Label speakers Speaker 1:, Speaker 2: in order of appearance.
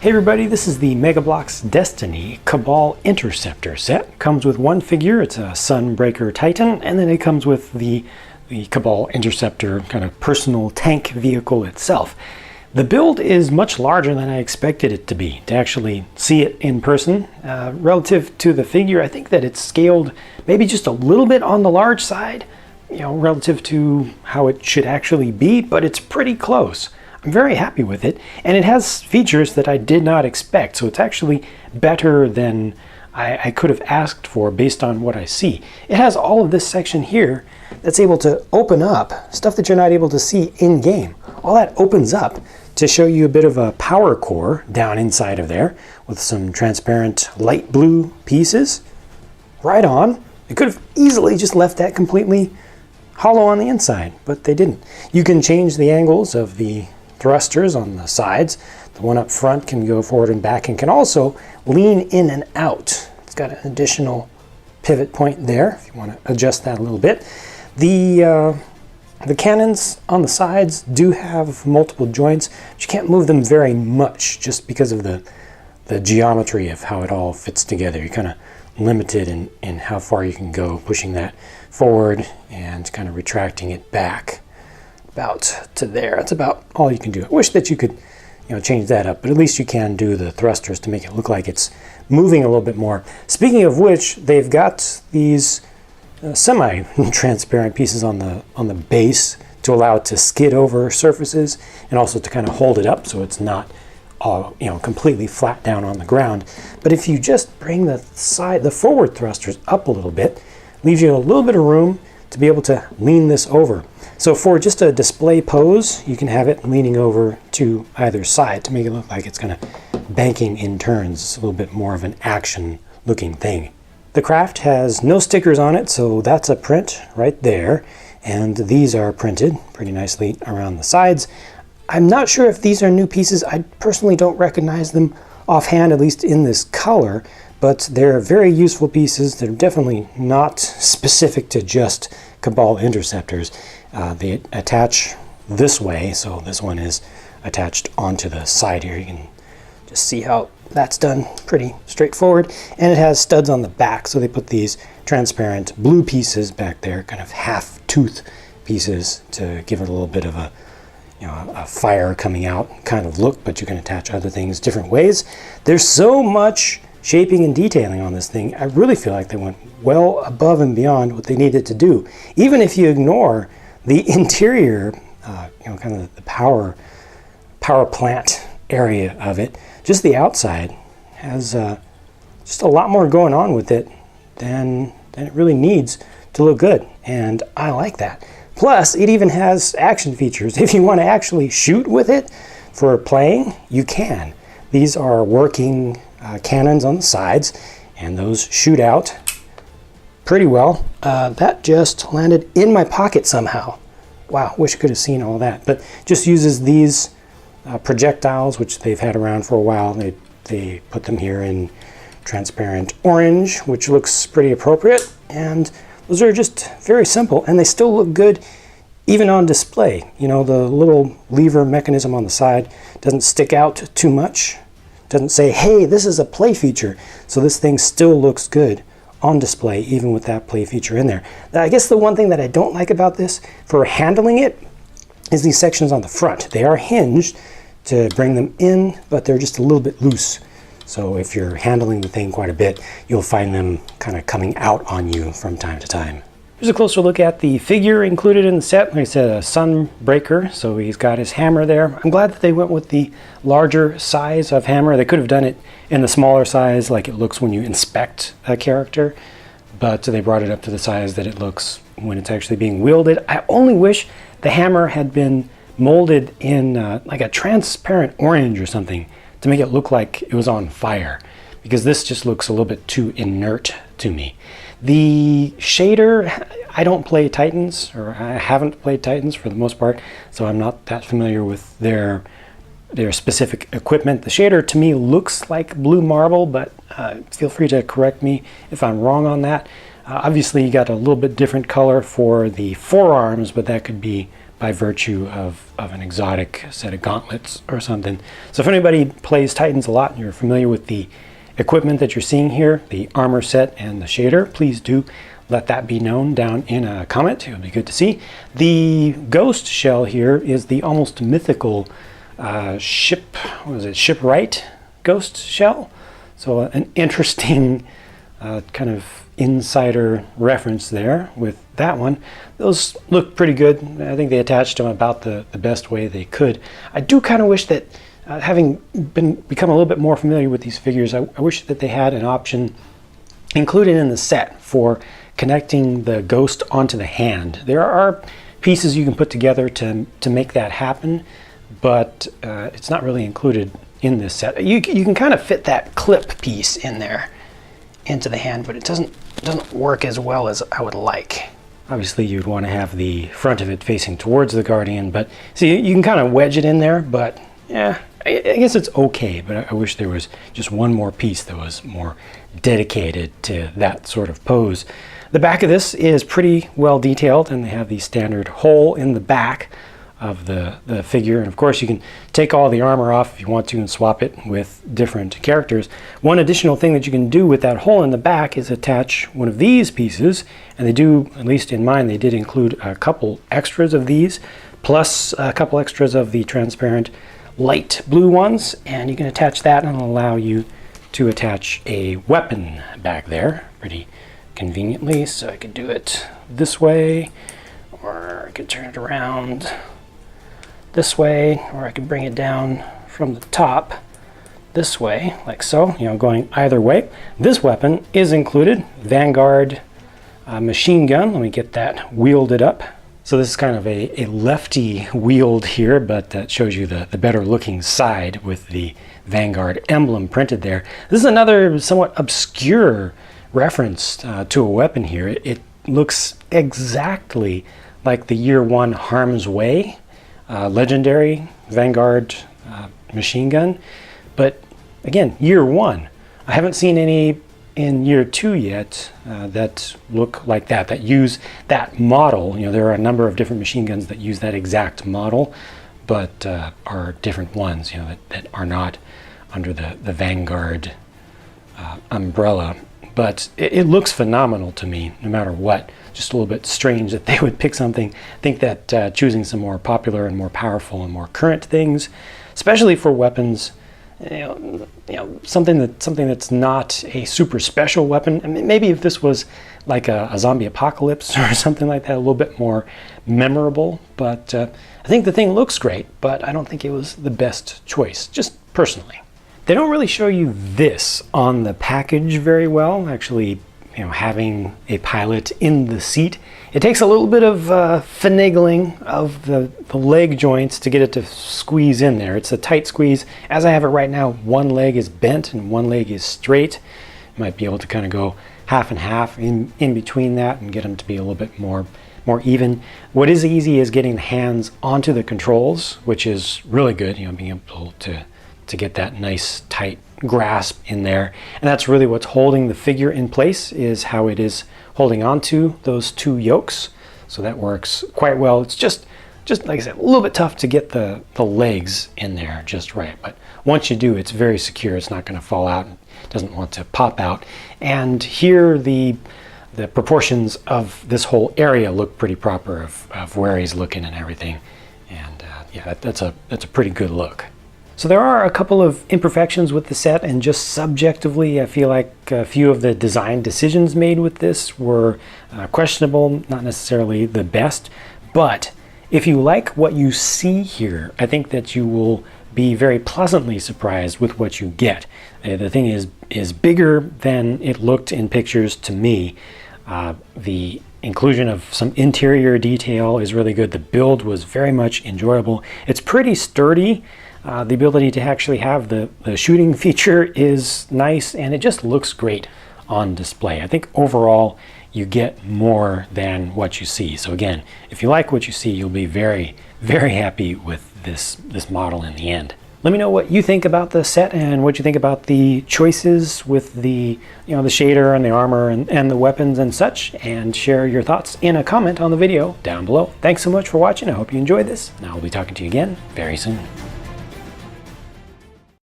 Speaker 1: Hey everybody, this is the Bloks Destiny Cabal Interceptor set. Comes with one figure, it's a Sunbreaker Titan, and then it comes with the Cabal Interceptor kind of personal tank vehicle itself. The build is much larger than I expected it to be. To actually see it in person, relative to the figure, I think that it's scaled maybe just a little bit on the large side, relative to how it should actually be, but it's pretty close. I'm very happy with it, and it has features that I did not expect, so it's actually better than I could have asked for based on what I see. It has all of this section here that's able to open up, stuff that you're not able to see in-game. All that opens up to show you a bit of a power core down inside of there with some transparent light blue pieces. Right on. They could have easily just left that completely hollow on the inside, but they didn't. You can change the angles of the thrusters on the sides. The one up front can go forward and back and can also lean in and out. It's got an additional pivot point there if you want to adjust that a little bit. The cannons on the sides do have multiple joints, but you can't move them very much just because of the geometry of how it all fits together. You're kind of limited in how far you can go, pushing that forward and kind of retracting it back about to there. That's about all you can do. I wish that you could change that up, but at least you can do the thrusters to make it look like it's moving a little bit more. Speaking of which, they've got these semi-transparent pieces on the base to allow it to skid over surfaces and also to kind of hold it up so it's not all completely flat down on the ground. But if you just bring the forward thrusters up a little bit, leaves you a little bit of room to be able to lean this over. So for just a display pose, you can have it leaning over to either side to make it look like it's kind of banking in turns. It's a little bit more of an action looking thing. The craft has no stickers on it, so that's a print right there. And these are printed pretty nicely around the sides. I'm not sure if these are new pieces. I personally don't recognize them offhand, at least in this color, but they're very useful pieces. They're definitely not specific to just Cabal Interceptors. They attach this way, so this one is attached onto the side here. You can just see how that's done, pretty straightforward. And it has studs on the back, so they put these transparent blue pieces back there, kind of half-tooth pieces to give it a little bit of a fire coming out kind of look, but you can attach other things different ways. There's so much shaping and detailing on this thing. I really feel like they went well above and beyond what they needed to do. Even if you ignore the interior, kind of the power plant area of it, just the outside has just a lot more going on with it than it really needs to look good, and I like that. Plus, it even has action features. If you want to actually shoot with it for playing, you can. These are working cannons on the sides, and those shoot out pretty well. That just landed in my pocket somehow. Wow, wish I could have seen all that. But just uses these projectiles, which they've had around for a while. They put them here in transparent orange, which looks pretty appropriate. And those are just very simple, and they still look good even on display. The little lever mechanism on the side doesn't stick out too much. Doesn't say, hey, this is a play feature. So this thing still looks good on display, even with that play feature in there. Now, I guess the one thing that I don't like about this for handling it is these sections on the front. They are hinged to bring them in, but they're just a little bit loose. So if you're handling the thing quite a bit, you'll find them kind of coming out on you from time to time. Here's a closer look at the figure included in the set. Like I said, a Sunbreaker, so he's got his hammer there. I'm glad that they went with the larger size of hammer. They could have done it in the smaller size like it looks when you inspect a character, but they brought it up to the size that it looks when it's actually being wielded. I only wish the hammer had been molded in like a transparent orange or something to make it look like it was on fire, because this just looks a little bit too inert to me. The shader, I don't play Titans, or I haven't played Titans for the most part, so I'm not that familiar with their specific equipment. The shader to me looks like blue marble, but feel free to correct me if I'm wrong on that. Obviously you got a little bit different color for the forearms, but that could be by virtue of an exotic set of gauntlets or something. So if anybody plays Titans a lot and you're familiar with the equipment that you're seeing here, the armor set and the shader, please do let that be known down in a comment. It would be good to see. The ghost shell here is the almost mythical shipwright ghost shell. So an interesting kind of insider reference there with that one. Those look pretty good. I think they attached them about the best way they could. I do kind of wish that, having become a little bit more familiar with these figures, I wish that they had an option included in the set for connecting the ghost onto the hand. There are pieces you can put together to make that happen, but it's not really included in this set. You can kind of fit that clip piece in there into the hand, but it doesn't work as well as I would like. Obviously you'd want to have the front of it facing towards the Guardian, but see, you can kind of wedge it in there, but yeah, I guess it's okay, but I wish there was just one more piece that was more dedicated to that sort of pose. The back of this is pretty well detailed, and they have the standard hole in the back of the figure. And of course you can take all the armor off if you want to and swap it with different characters. One additional thing that you can do with that hole in the back is attach one of these pieces, and they do, at least in mine, they did include a couple extras of these, plus a couple extras of the transparent light blue ones, and you can attach that and it'll allow you to attach a weapon back there pretty conveniently. So I could do it this way, or I could turn it around this way, or I could bring it down from the top this way, like so, going either way. This weapon is included, Vanguard machine gun. Let me get that wielded up. So this is kind of a lefty wield here, but that shows you the better looking side with the Vanguard emblem printed there. This is another somewhat obscure reference to a weapon here. It looks exactly like the Year One Harm's Way legendary Vanguard machine gun, but again, Year One. I haven't seen any in Year Two yet that look like that use that model. There are a number of different machine guns that use that exact model, but are different ones, that are not under the Vanguard umbrella. But it looks phenomenal to me, no matter what. Just a little bit strange that they would pick something. I think that choosing some more popular and more powerful and more current things, especially for weapons, something that's not a super special weapon. I mean, maybe if this was like a zombie apocalypse or something like that, a little bit more memorable. But I think the thing looks great, but I don't think it was the best choice, just personally. They don't really show you this on the package very well, actually, having a pilot in the seat. It takes a little bit of finagling of the leg joints to get it to squeeze in there. It's a tight squeeze. As I have it right now, one leg is bent and one leg is straight. You might be able to kind of go half and half in between that and get them to be a little bit more even. What is easy is getting the hands onto the controls, which is really good, being able to get that nice tight grasp in there. And that's really what's holding the figure in place, is how it is holding onto those two yokes. So that works quite well. It's just like I said, a little bit tough to get the legs in there just right. But once you do, it's very secure. It's not going to fall out. It doesn't want to pop out. And here the proportions of this whole area look pretty proper of where he's looking and everything. And yeah, that's a pretty good look. So there are a couple of imperfections with the set, and just subjectively, I feel like a few of the design decisions made with this were questionable, not necessarily the best. But if you like what you see here, I think that you will be very pleasantly surprised with what you get. The thing is bigger than it looked in pictures to me. The inclusion of some interior detail is really good. The build was very much enjoyable. It's pretty sturdy. The ability to actually have the shooting feature is nice, and it just looks great on display. I think overall you get more than what you see. So again, if you like what you see, you'll be very, very happy with this model in the end. Let me know what you think about the set and what you think about the choices with the, the shader and the armor and the weapons and such, and share your thoughts in a comment on the video down below. Thanks so much for watching. I hope you enjoyed this, and I'll be talking to you again very soon.